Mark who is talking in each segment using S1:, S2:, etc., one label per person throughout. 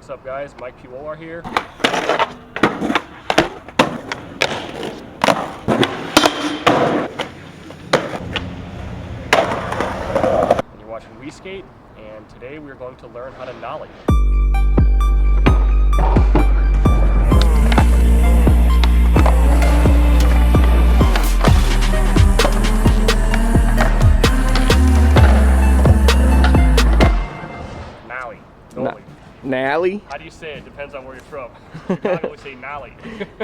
S1: What's up guys, Mike Piwowar here. And you're watching We Skate, and today we're going to learn how to nollie.
S2: Nollie?
S1: How do you say it? Depends on where you're from. In Chicago we say Nollie.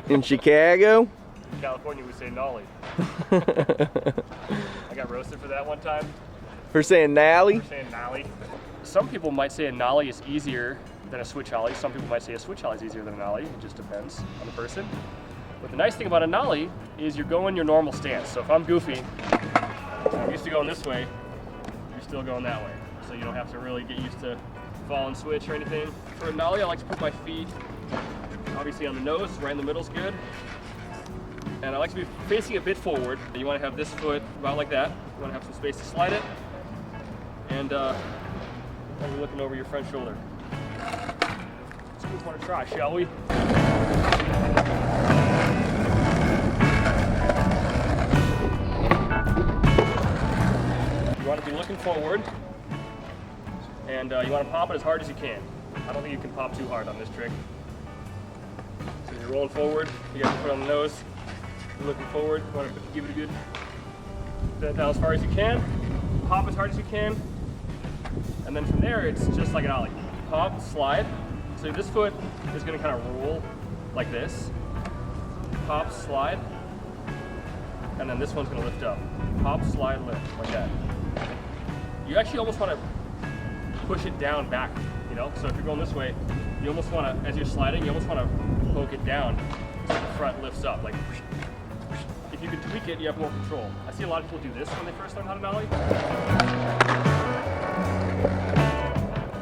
S2: In Chicago?
S1: In California we say Nollie. I got roasted for that one time.
S2: For saying Nollie?
S1: For saying Nollie. Some people might say a nollie is easier than a switch ollie. Some people might say a switch ollie is easier than a nollie. It just depends on the person. But the nice thing about a nollie is you're going your normal stance. So if I'm goofy, I'm used to going this way, you're still going that way. So you don't have to really get used to fall and switch or anything. For a nollie, I like to put my feet obviously on the nose, right in the middle is good. And I like to be facing a bit forward. You want to have this foot about like that. You want to have some space to slide it. And you're looking over your front shoulder. Let's give one a try, shall we? You want to be looking forward. And you want to pop it as hard as you can. I don't think you can pop too hard on this trick. So you're rolling forward, you got your foot on the nose, you're looking forward, you want to give it a good bend down as far as you can, pop as hard as you can, and then from there it's just like an ollie. Pop, slide, so this foot is going to kind of roll like this, pop, slide, and then this one's going to lift up. Pop, slide, lift, like that. You actually almost want to push it down back, you know? So if you're going this way, you almost want to, as you're sliding, you almost want to poke it down so the front lifts up. Like, if you can tweak it, you have more control. I see a lot of people do this when they first learn how to nollie.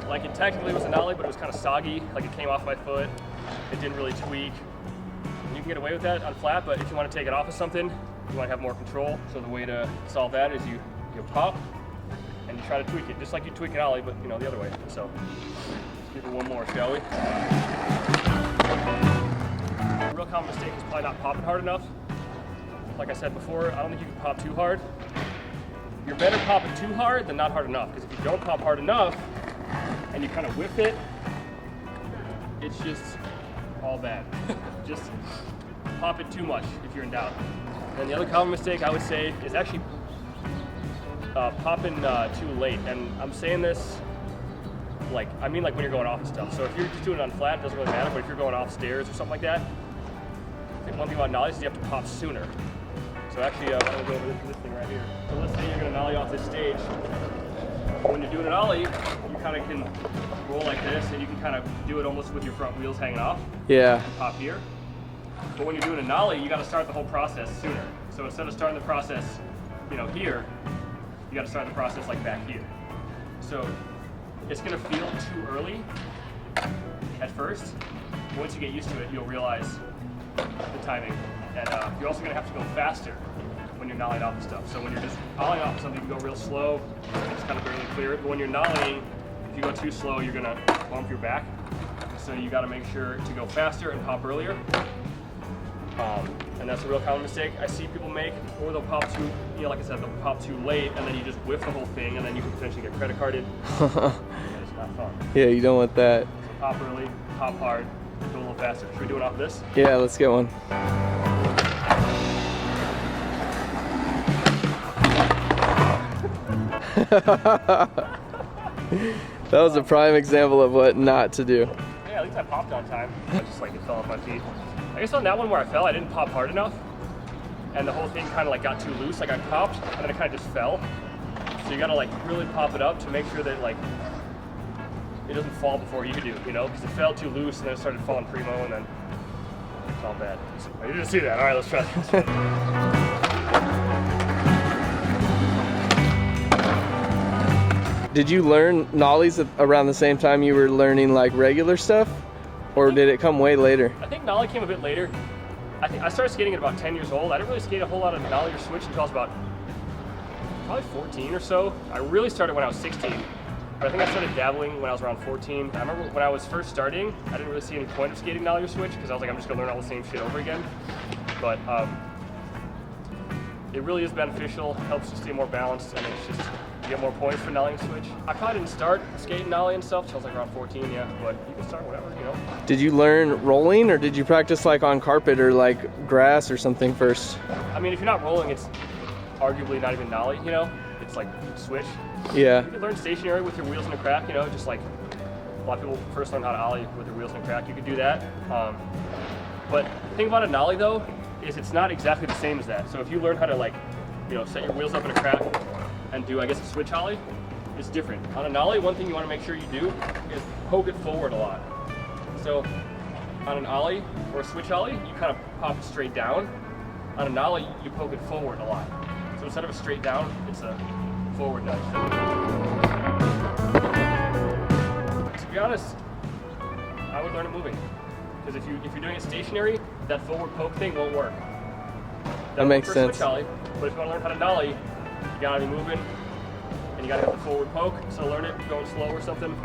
S1: Like it technically was a nollie, but it was kind of soggy. Like it came off my foot. It didn't really tweak. And you can get away with that on flat, but if you want to take it off of something, you want to have more control. So the way to solve that is you pop, and you try to tweak it, just like you tweak an ollie, but you know, the other way. So, let's give it one more, shall we? A real common mistake is probably not popping hard enough. Like I said before, I don't think you can pop too hard. You're better popping too hard than not hard enough, because if you don't pop hard enough, and you kind of whiff it, it's just all bad. Just pop it too much if you're in doubt. And the other common mistake I would say is actually popping too late, and I'm saying this like, I mean like when you're going off and stuff. So if you're just doing it on flat, it doesn't really matter, but if you're going off stairs or something like that, I think one thing about nollies is you have to pop sooner. So actually, I'm going to go over this thing right here. So let's say you're going to nollie off this stage. When you're doing an ollie, you kind of can roll like this, and you can kind of do it almost with your front wheels hanging off.
S2: Yeah.
S1: Pop here. But when you're doing a nollie, you got to start the whole process sooner. So instead of starting the process, you know, here, you got to start the process like back here. So it's going to feel too early at first. Once you get used to it, you'll realize the timing. And you're also going to have to go faster when you're nollieing off of stuff. So when you're just ollieing off of something, you can go real slow. It's kind of barely clear. But when you're nollieing, if you go too slow, you're going to bump your back. So you got to make sure to go faster and pop earlier. And that's a real common mistake I see people make, or they'll pop too, you know, like I said, they'll pop too late, and then you just whiff the whole thing, and then you can potentially get credit carded. And it's not fun.
S2: Yeah, you don't want that.
S1: So pop early, pop hard, go a little faster. Should we do it off this?
S2: Yeah, let's get one. That was a prime example of what not to do.
S1: Yeah, at least I popped on time. I just like it fell off my feet. I guess on that one where I fell, I didn't pop hard enough, and the whole thing kind of like got too loose. Like I popped, and then it kind of just fell. So you gotta like really pop it up to make sure that like it doesn't fall before you do, you know? Because it fell too loose, and then it started falling primo, and then it's all bad. So, you didn't see that. All right, let's try this.
S2: Did you learn nollies around the same time you were learning like regular stuff? Or did it come way later?
S1: I think nollie came a bit later. I started skating at about 10 years old. I didn't really skate a whole lot of nollie or switch until I was about probably 14 or so. I really started when I was 16. But I think I started dabbling when I was around 14. I remember when I was first starting, I didn't really see any point of skating nollie or switch because I was like, I'm just gonna learn all the same shit over again. But it really is beneficial, helps you stay more balanced, and it's just, you get more points for nollie and switch. I probably didn't start skating nollie and stuff until I was like around 14, yeah, but you can start whatever, you know.
S2: Did you learn rolling, or did you practice like on carpet or like grass or something first?
S1: I mean, if you're not rolling, it's arguably not even nollie, you know? It's like switch.
S2: Yeah.
S1: You can learn stationary with your wheels in a crack, you know, just like a lot of people first learn how to ollie with their wheels in a crack. You could do that. But the thing about a nollie though, is it's not exactly the same as that. So if you learn how to like, you know, set your wheels up in a crack and do, I guess, a switch ollie, it's different. On a nollie, one thing you want to make sure you do is poke it forward a lot. So on an ollie or a switch ollie, you kind of pop it straight down. On a nollie, you poke it forward a lot. So instead of a straight down, it's a forward nudge. To be honest, I would learn it moving. Because if you're doing it stationary, that forward poke thing won't work.
S2: That makes
S1: work for a
S2: sense.
S1: switch ollie, but if you want to learn how to nollie, you gotta be moving, and you gotta have the forward poke. So learn it going slow or something.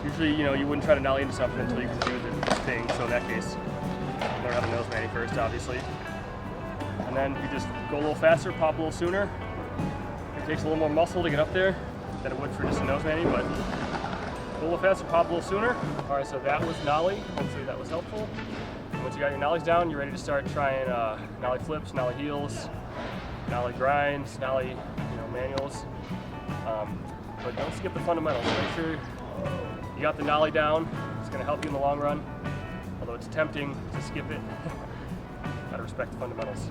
S1: Usually, you know, you wouldn't try to nollie into something until you can do the thing. So in that case, learn how to nose manny first, obviously. And then you just go a little faster, pop a little sooner. It takes a little more muscle to get up there than it would for just a nose manny, but go a little faster, pop a little sooner. All right, so that was nollie. Hopefully that was helpful. Once you got your nollies down, you're ready to start trying nollie flips, nollie heels, nollie grinds, nollie, you know, manuals. But don't skip the fundamentals. Make sure you got the nollie down. It's going to help you in the long run. Although it's tempting to skip it. Gotta respect the fundamentals.